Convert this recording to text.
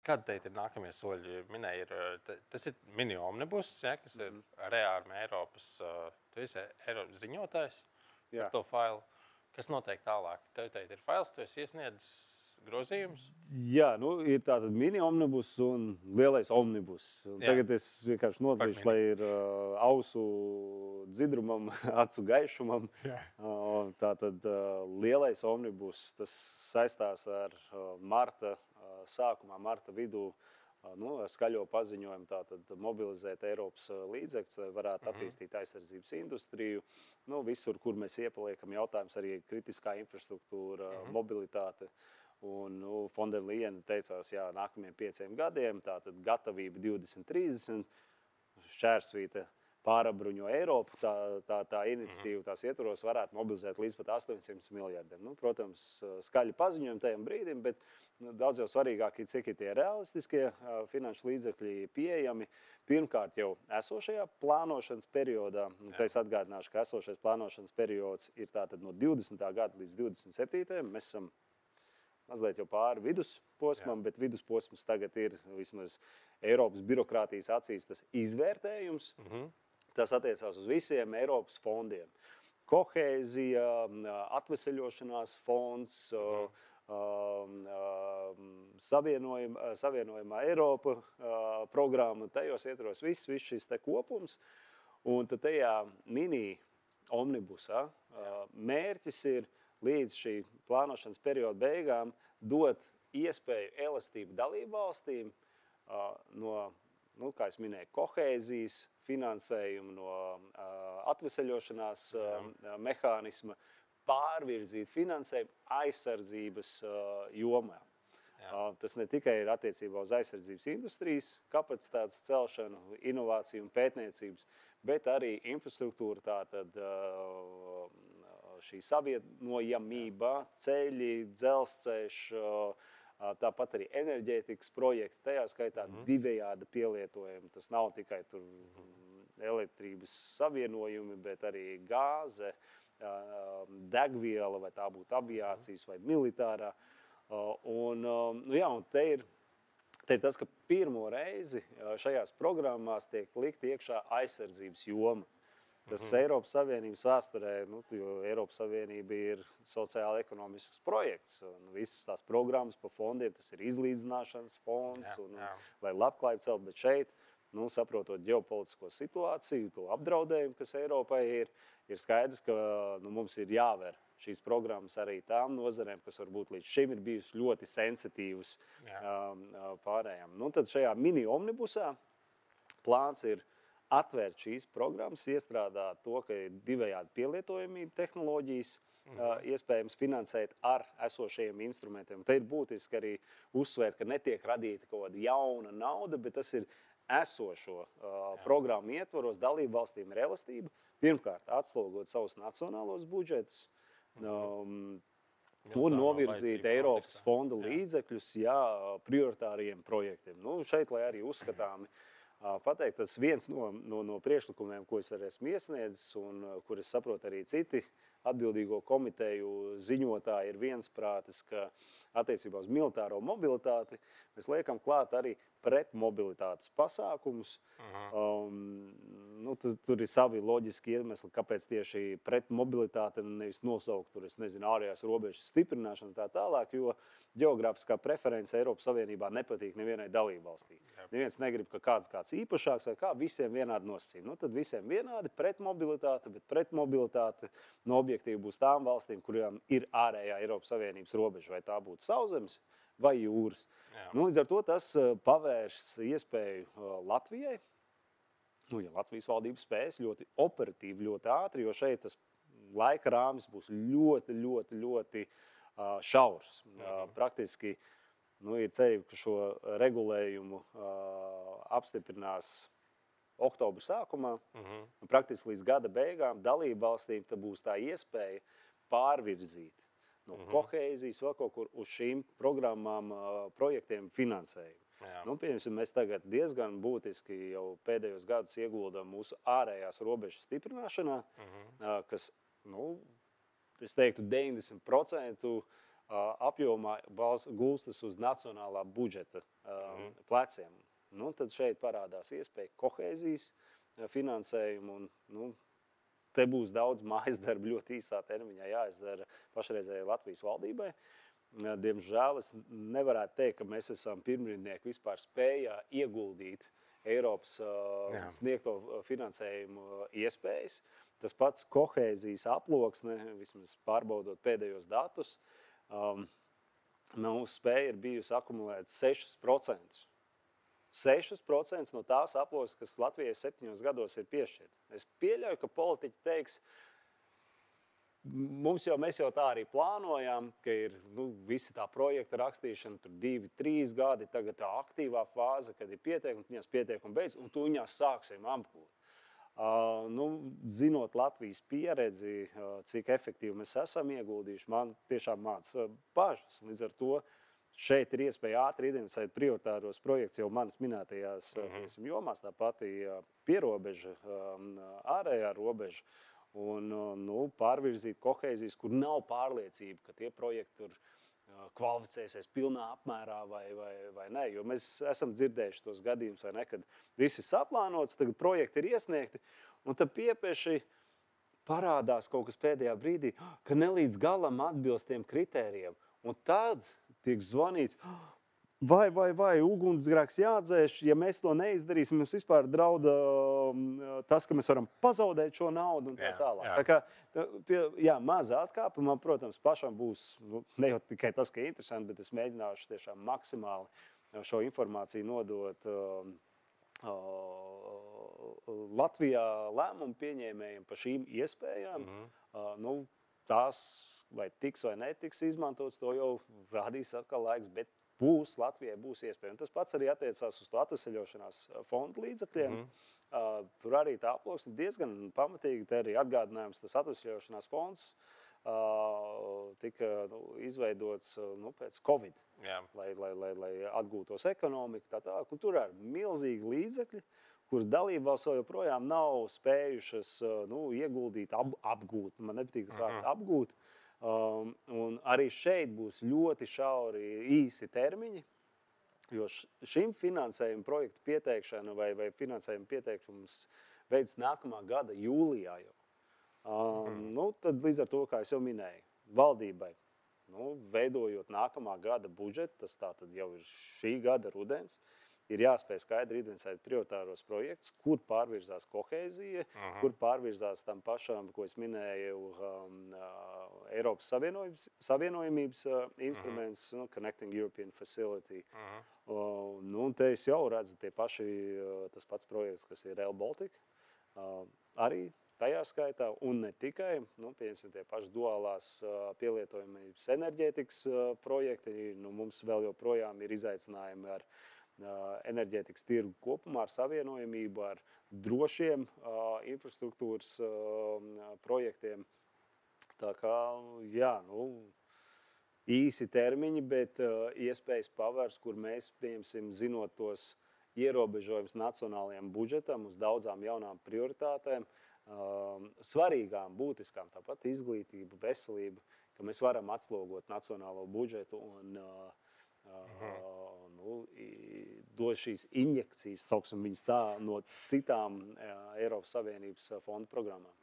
Kādi teikt ir nākamie soļi? Minēja, tas ir mini omnibus, ja, kas ir reāli Eiropas, tu esi Eiropas ziņotājs par to failu. Kas notiek tālāk? Tev teikt ir fails, tu esi iesniedzis grozījumus? Jā, ir tātad mini omnibus un lielais omnibus. Tagad es vienkārši notvīšu, lai ir ausu dzidrumam, acu gaišumam. Tātad lielais omnibus, tas saistās ar marta sākumā, marta vidū, skaļo paziņojumu tātad mobilizēt Eiropas līdzekļus, lai varētu attīstīt aizsardzības industriju. Visur, kur mēs iepaliekam jautājums, arī kritiskā infrastruktūra, mobilitāte. Un Fonda Liena teicās, jā, nākamajiem 5 gadiem, tātad gatavība 2030, šķērsvīta pārabruņo Eiropu, tā iniciatīva tās ietvaros varētu mobilizēt līdz pat 800 miljardiem. Protams, skaļi paziņojumi tajam brīdim, bet daudz jau svarīgāk ir, cik ir tie realistiskie finanšu līdzekļi pieejami. Pirmkārt jau esošajā plānošanas periodā, es atgādināšu, ka esošais plānošanas periods ir tātad no 20. gada līdz 27. Mēs esam mazliet jau pāri vidusposmam, bet vidusposms tagad ir vismaz Eiropas birokrātijas acīs tas izvērtējums. Tas attiecās uz visiem Eiropas fondiem. Kohēzija, atveseļošanās fonds, savienojumā Eiropa programma, tajos ietvaros viss šis te kopums. Un tad tajā mini omnibusā mērķis ir līdz šī plānošanas perioda beigām dot iespēju elastību dalībvalstīm no, kā es minēju, kohēzijas finansējumu, no atveseļošanās mehānisma, pārvirzīt finansējumu aizsardzības jomā. Tas ne tikai ir attiecībā uz aizsardzības industrijas kapacitātes celšanu, inovāciju un pētniecības, bet arī infrastruktūra, tātad šī savienojamība, ceļi, dzelzceļš, tāpat arī enerģētikas projekti, tajā skaitā divējādi pielietojumi. Tas nav tikai tur elektrības savienojumi, bet arī gāze, degviela, vai tā būtu aviācijas vai militārā. Un te ir tas, ka pirmo reizi šajās programmās tiek likt iekšā aizsardzības joma. Tas Eiropas Savienības vēsturē, jo Eiropas Savienība ir sociāli-ekonomisks projekts. Visas tās programmas pa fondiem, tas ir izlīdzināšanas fonds, lai labklājību celt, bet šeit, saprotot ģeopolitisko situāciju, to apdraudējumu, kas Eiropai ir skaidrs, ka mums ir jāver šīs programmas arī tām nozarēm, kas varbūt līdz šim ir bijusi ļoti sensitīvas pārējām. Tad šajā mini omnibusā plāns ir atvērt šīs programmas, iestrādāt to, ka ir divējādi pielietojamība tehnoloģijas, iespējams finansēt ar esošajiem instrumentiem. Te ir būtiski arī uzsvērt, ka netiek radīta kaut kāda jauna nauda, bet tas ir esošo programmu ietvaros, dalību valstīm ir elastība. Pirmkārt, atslogot savus nacionālos budžetus un novirzīt Eiropas fonda līdzekļus prioritāriem projektiem. Šeit, lai arī uzskatāmi pateikt, tas viens no priekšlikumiem, ko es arī esmu iesniedzis un kur es saprotu arī citi atbildīgo komiteju ziņotāji ir viensprātis, ka attiecībā uz militāro mobilitāti mēs liekam klāt arī pretmobilitātes pasākumus. Tur ir savi loģiski iemesli, kāpēc tieši pretmobilitāte nevis nosaukt tur, es nezinu, ārējās robežas stiprināšana tā tālāk, jo ģeogrāfiskā preference Eiropas Savienībā nepatīk nevienai dalībvalstī. Neviens negrib, ka kāds īpašāks vai kā, visiem vienādi nosacījumi. Tad visiem vienādi pretmobilitāte, bet pretmobilitāte no objektīvi būs tām valstīm, kurām ir ārējā Eiropas Savienības robeža, vai tā būtu sauszemes vai jūras. Līdz ar to tas pavērš iespēju Latvijai, ja Latvijas valdība spēs ļoti operatīvi, ļoti ātri, jo šeit tas laika rāmis būs ļoti, ļoti, ļoti šaurs. Praktiski ir cerība, ka šo regulējumu apstiprinās oktobra sākumā. Praktiski līdz gada beigām dalību valstīm būs tā iespēja pārvirzīt no kohēzijas vēl kaut kur uz šīm programmām, projektiem finansējumu. Pieņemsim, mēs tagad diezgan būtiski jau pēdējos gadus ieguldam mūsu ārējās robežas stiprināšanā, kas, es teiktu, 90% apjomā gulstas uz nacionālā budžeta pleciem. Nu, tad šeit parādās iespēja kohēzijas finansējumu un te būs daudz mājas darba ļoti īsā termiņā jāizdara pašreizējai Latvijas valdībai. Diemžēl es nevarētu teikt, ka mēs esam pirmrindnieki vispār spējā ieguldīt Eiropas sniegto finansējumu iespējas. Tas pats kohēzijas aploksne, vismaz pārbaudot pēdējos datus, mūsu spēja ir bijusi akumulēt 6%. 6% no tās aploksnes, kas Latvijai 7 gados ir piešķirta. Es pieļauju, ka politiķi teiks, mēs jau tā arī plānojām, ka ir visi tā projekta rakstīšana, tur 2-3 gadi, tagad tā aktīvā fāze, kad ir pieteikumi beidz, un tuņās sāksim apgūt. Zinot Latvijas pieredzi, cik efektīvi mēs esam ieguldījuši, man tiešām māca bažas. Līdz ar to šeit ir iespēja ātri identificēt prioritāros projekts jau manas minētajās jomās, tā pati pierobeža, ārējā robeža, un pārvirzīt kohēzijas, kur nav pārliecība, ka tie projekti tur kvalificēsies pilnā apmērā vai ne. Jo mēs esam dzirdējuši tos gadījumus, vai ne, kad viss ir saplānots, tagad projekti ir iesniegti, un tad piepieši parādās kaut kas pēdējā brīdī, ka nelīdz galam atbilst tiem kritērijiem. Un tad tiek zvanīts, vai, ugunsgrēks jādzēš, ja mēs to neizdarīsim, mums vispār drauda tas, ka mēs varam pazaudēt šo naudu un tā tālāk. Tā kā, maza atkāpe, man, protams, pašam būs, ne jau tikai tas, ka interesanti, bet es mēģināšu tiešām maksimāli šo informāciju nodot Latvijā lēmumu pieņēmējiem par šīm iespējām. Tās vai tiks vai netiks izmantots, to jau rādīs atkal laiks, bet Latvijai būs iespēja. Un tas pats arī attiecās uz to atveseļošanās fondu līdzekļiem. Tur arī tā aploksne diezgan pamatīgi, te arī atgādinājums, tas atveseļošanās fonds tika izveidots pēc Covid, lai atgūtos ekonomiku, tā tālāk. Un tur ir milzīgi līdzekļi, kuras dalībvalsts joprojām nav spējušas ieguldīt, apgūt. Man nepatīk tas vārds apgūt. Un arī šeit būs ļoti šauri īsi termiņi, jo šim finansējuma projektu pieteikšana vai finansējuma pieteikums veids nākamā gada jūlijā jau. Tad līdz ar to, kā es jau minēju, valdībai, veidojot nākamā gada budžetu, tas tātad jau ir šī gada rudens, ir jāspēj skaidri identificēt prioritāros projektus, kur pārvirzās kohēzija, kur pārvirzās tam pašam, ko es minēju, Eiropas Savienojumības instruments, Connecting European Facility. Un te es jau redzu tie paši, tas pats projekts, kas ir Rail Baltica, arī tajā skaitā, un ne tikai, pieņemsim tie paši duālās pielietojumības enerģētikas projekti, mums vēl joprojām ir izaicinājumi ar enerģētikas tirgu kopumā, ar savienojamību, ar drošiem infrastruktūras projektiem. Tā kā, īsi termiņi, bet iespējas pavērs, kur mēs, pieņemsim, zinot tos ierobežojumus nacionālajiem budžetam uz daudzām jaunām prioritātēm, svarīgām, būtiskām, tāpat izglītība, veselība, ka mēs varam atslogot nacionālo budžetu un dod šīs injekcijas, sauksim viņas tā, no citām Eiropas Savienības fondu programmām.